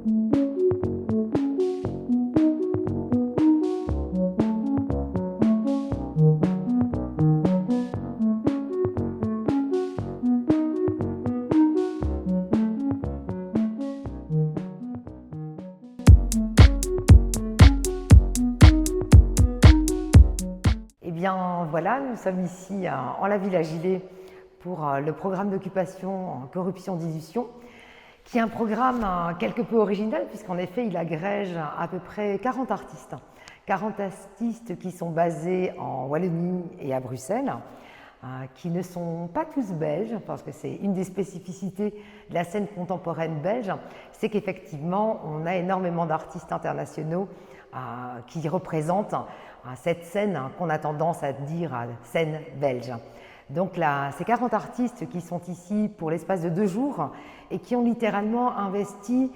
Eh bien voilà, nous sommes ici en la Villa Gilet pour le programme d'occupation en corruption dilution, qui est un programme quelque peu original puisqu'en effet il agrège à peu près 40 artistes. 40 artistes qui sont basés en Wallonie et à Bruxelles, qui ne sont pas tous belges, parce que c'est une des spécificités de la scène contemporaine belge, c'est qu'effectivement on a énormément d'artistes internationaux qui représentent cette scène qu'on a tendance à dire scène belge. Donc là, ces 40 artistes qui sont ici pour l'espace de 2 jours et qui ont littéralement investi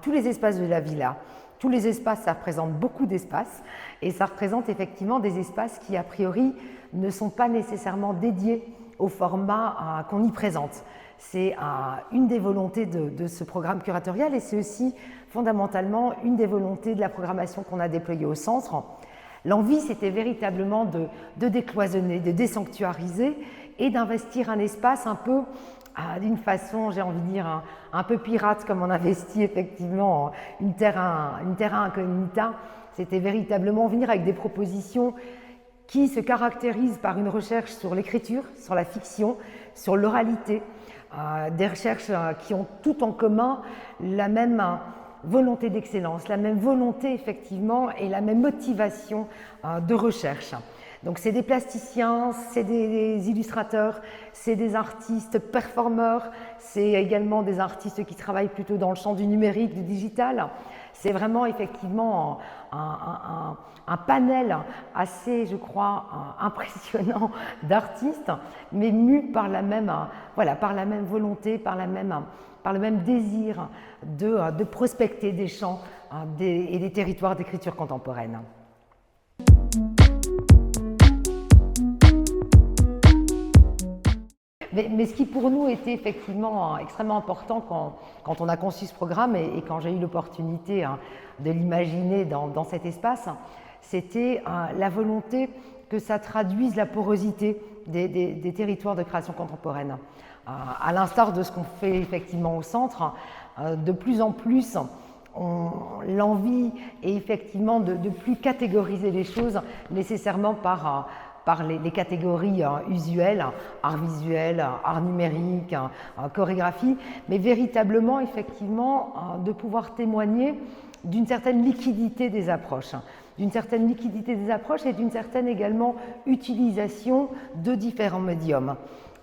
tous les espaces de la villa. Tous les espaces, ça représente beaucoup d'espaces et ça représente effectivement des espaces qui a priori ne sont pas nécessairement dédiés au format qu'on y présente. C'est une des volontés de ce programme curatorial et c'est aussi fondamentalement une des volontés de la programmation qu'on a déployée au centre. L'envie, c'était véritablement de décloisonner, de désanctuariser et d'investir un espace un peu d'une façon, j'ai envie de dire, un peu pirate, comme on investit effectivement une terra incognita. C'était véritablement venir avec des propositions qui se caractérisent par une recherche sur l'écriture, sur la fiction, sur l'oralité, des recherches qui ont tout en commun la même volonté d'excellence, la même volonté effectivement et la même motivation de recherche. Donc c'est des plasticiens, c'est des illustrateurs, c'est des artistes performeurs, c'est également des artistes qui travaillent plutôt dans le champ du numérique, du digital. C'est vraiment effectivement un panel assez, je crois, impressionnant d'artistes, mais mus par la même, par la même volonté, par le même désir de prospecter des champs et des territoires d'écriture contemporaine. Mais ce qui pour nous était effectivement extrêmement important quand on a conçu ce programme et quand j'ai eu l'opportunité de l'imaginer dans cet espace, c'était la volonté que ça traduise la porosité des territoires de création contemporaine. À l'instar de ce qu'on fait effectivement au centre, de plus en plus, l'envie est effectivement de plus catégoriser les choses nécessairement par les catégories usuelles, art visuel, art numérique, chorégraphie, mais véritablement effectivement de pouvoir témoigner d'une certaine liquidité des approches. D'une certaine liquidité des approches et d'une certaine également utilisation de différents médiums.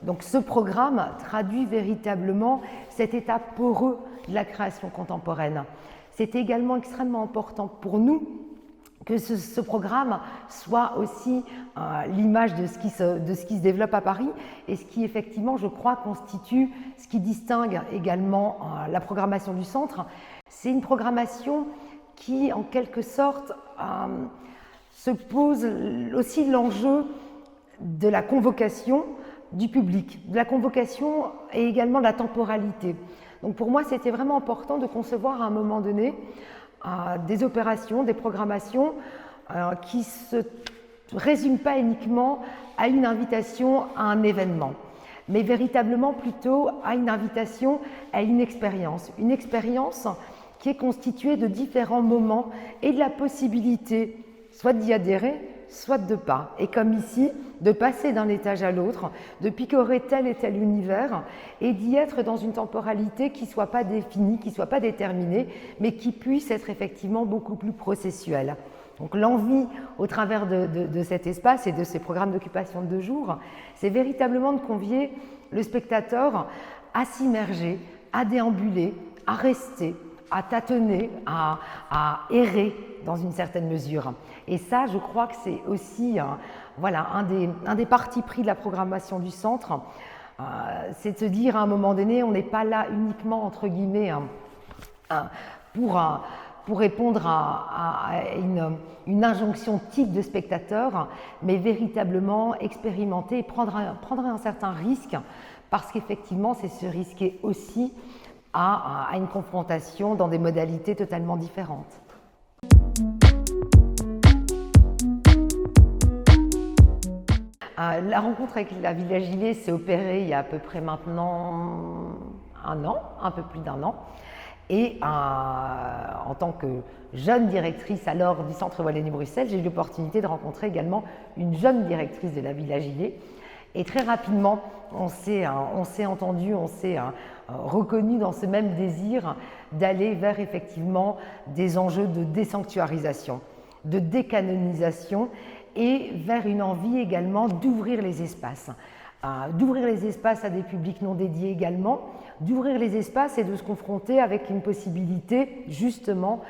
Donc ce programme traduit véritablement cet état poreux de la création contemporaine. C'est également extrêmement important pour nous que ce programme soit aussi l'image de ce qui se développe à Paris et ce qui effectivement, je crois, constitue ce qui distingue également la programmation du centre. C'est une programmation qui, en quelque sorte, se pose aussi l'enjeu de la convocation du public, de la convocation et également de la temporalité. Donc pour moi, c'était vraiment important de concevoir à un moment donné des opérations, des programmations qui ne se résument pas uniquement à une invitation à un événement, mais véritablement plutôt à une invitation à une expérience qui est constituée de différents moments et de la possibilité soit d'y adhérer, soit de pas. Et comme ici, de passer d'un étage à l'autre, de picorer tel et tel univers et d'y être dans une temporalité qui ne soit pas définie, qui ne soit pas déterminée, mais qui puisse être effectivement beaucoup plus processuelle. Donc l'envie au travers de cet espace et de ces programmes d'occupation de 2 jours, c'est véritablement de convier le spectateur à s'immerger, à déambuler, à rester, à tâtonner, à errer dans une certaine mesure. Et ça, je crois que c'est aussi un des partis pris de la programmation du centre, c'est de se dire à un moment donné, on n'est pas là uniquement, entre guillemets, pour répondre à une injonction type de spectateur, mais véritablement expérimenter et prendre un certain risque, parce qu'effectivement, c'est se risquer aussi à une confrontation dans des modalités totalement différentes. La rencontre avec la Villa Gilet s'est opérée il y a à peu près maintenant un an, un peu plus d'un an. Et en tant que jeune directrice alors du Centre Wallonie-Bruxelles, j'ai eu l'opportunité de rencontrer également une jeune directrice de la Villa Gilet. Et très rapidement, on s'est entendu, on s'est reconnu dans ce même désir d'aller vers effectivement des enjeux de désanctuarisation, de décanonisation et vers une envie également d'ouvrir les espaces. D'ouvrir les espaces à des publics non dédiés également, d'ouvrir les espaces et de se confronter avec une possibilité justement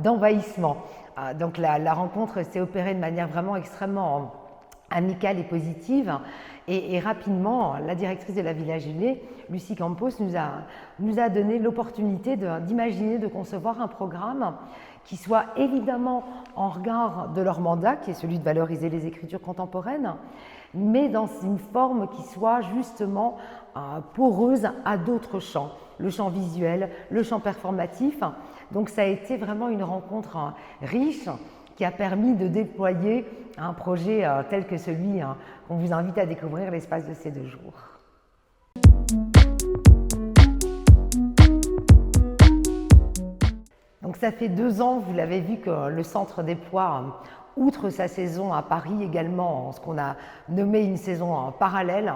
d'envahissement. Donc la rencontre s'est opérée de manière vraiment extrêmement amicale et positive et rapidement la directrice de la Villa Gilet, Lucie Campos, nous a donné l'opportunité d'imaginer, de concevoir un programme qui soit évidemment en regard de leur mandat, qui est celui de valoriser les écritures contemporaines, mais dans une forme qui soit justement poreuse à d'autres champs, le champ visuel, le champ performatif. Donc ça a été vraiment une rencontre riche qui a permis de déployer un projet tel que celui qu'on vous invite à découvrir l'espace de ces 2 jours. Donc ça fait 2 ans, vous l'avez vu, que le centre déploie, outre sa saison à Paris également, ce qu'on a nommé une saison parallèle.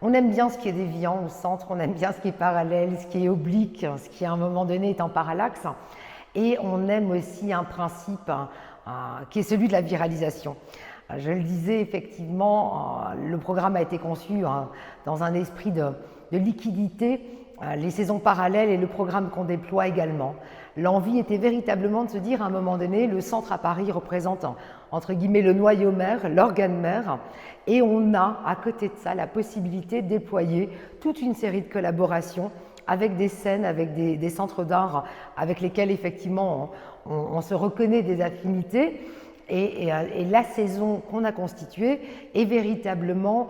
On aime bien ce qui est déviant au centre, on aime bien ce qui est parallèle, ce qui est oblique, ce qui à un moment donné est en parallaxe. Et on aime aussi un principe qui est celui de la viralisation. Je le disais, effectivement, le programme a été conçu dans un esprit de liquidité, les saisons parallèles et le programme qu'on déploie également. L'envie était véritablement de se dire à un moment donné, le centre à Paris représente entre guillemets le noyau mère, l'organe mère, et on a à côté de ça la possibilité de déployer toute une série de collaborations avec des scènes, avec des centres d'art avec lesquels effectivement on se reconnaît des affinités. Et la saison qu'on a constituée est véritablement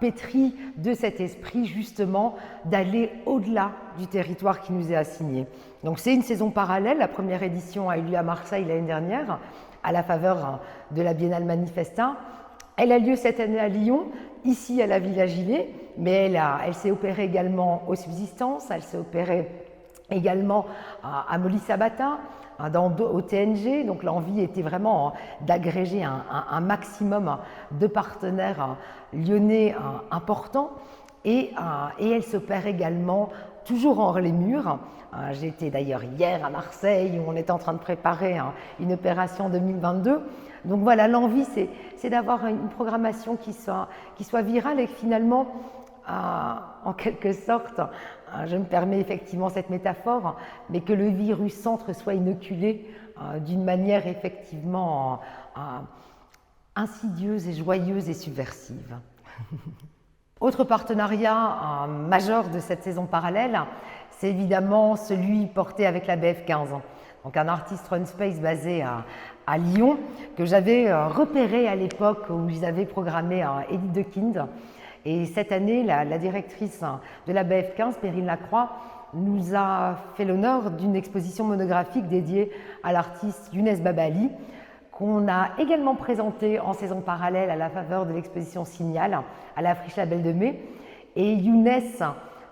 pétrie de cet esprit justement d'aller au-delà du territoire qui nous est assigné. Donc c'est une saison parallèle, la première édition a eu lieu à Marseille l'année dernière à la faveur de la Biennale Manifesta. Elle a lieu cette année à Lyon, ici à la Villa Gilet, mais elle s'est opérée également aux Subsistances, elle s'est opérée également à Molly Sabata, au TNG. Donc l'envie était vraiment d'agréger un maximum de partenaires lyonnais importants et elle s'opère également toujours hors les murs. J'étais d'ailleurs hier à Marseille où on est en train de préparer une opération 2022. Donc voilà, l'envie c'est d'avoir une programmation qui soit virale et que finalement, en quelque sorte, je me permets effectivement cette métaphore, mais que le virus centre soit inoculé d'une manière effectivement insidieuse et joyeuse et subversive. Autre partenariat majeur de cette saison parallèle, c'est évidemment celui porté avec la BF15. Donc un artiste run space basé à Lyon, que j'avais repéré à l'époque où ils avaient programmé Edith de Kind. Et cette année, la directrice de la BF15, Perrine Lacroix, nous a fait l'honneur d'une exposition monographique dédiée à l'artiste Younes Babali, qu'on a également présentée en saison parallèle à la faveur de l'exposition Signal à la Friche Label de Mai. Et Younes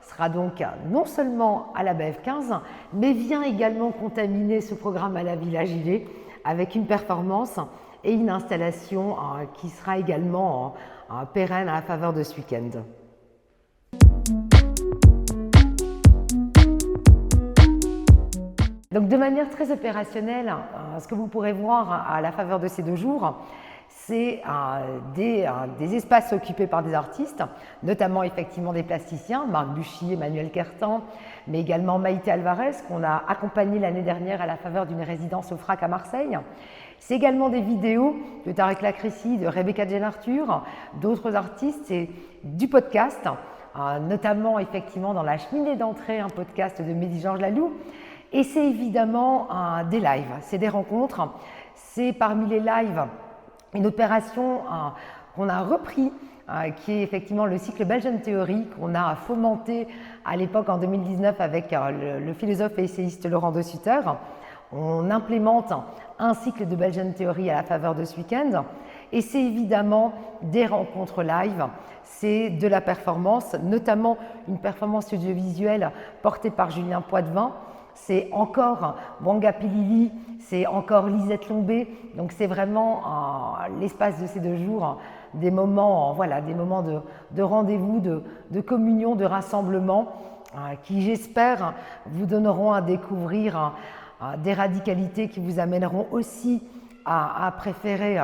sera donc non seulement à la BF15, mais vient également contaminer ce programme à la Villa Gilet avec une performance et une installation qui sera également pérenne à la faveur de ce week-end. Donc de manière très opérationnelle, ce que vous pourrez voir à la faveur de ces 2 jours, c'est des espaces occupés par des artistes, notamment effectivement des plasticiens, Marc Buchy, Emmanuel Kertan, mais également Maïté Alvarez, qu'on a accompagné l'année dernière à la faveur d'une résidence au FRAC à Marseille. C'est également des vidéos de Tarek Lakrissi, de Rebecca Jane Arthur, d'autres artistes, c'est du podcast, notamment effectivement dans La Cheminée d'entrée, un podcast de Mehdi-Georges Laloux. Et c'est évidemment des lives, c'est des rencontres. C'est parmi les lives une opération qu'on a repris qui est effectivement le cycle Belgian Theory qu'on a fomenté à l'époque en 2019 avec le philosophe et essayiste Laurent de Sutter. On implémente un cycle de Belgian Theory à la faveur de ce week-end et c'est évidemment des rencontres live, c'est de la performance, notamment une performance audiovisuelle portée par Julien Poitvin. C'est encore Wanga Pilili, c'est encore Lisette Lombé, donc c'est vraiment l'espace de ces 2 jours des moments, voilà, des moments de rendez-vous, de communion, de rassemblement qui j'espère vous donneront à découvrir des radicalités qui vous amèneront aussi à préférer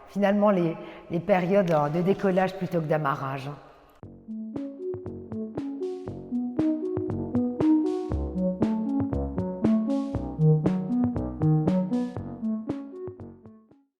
finalement les périodes de décollage plutôt que d'amarrage.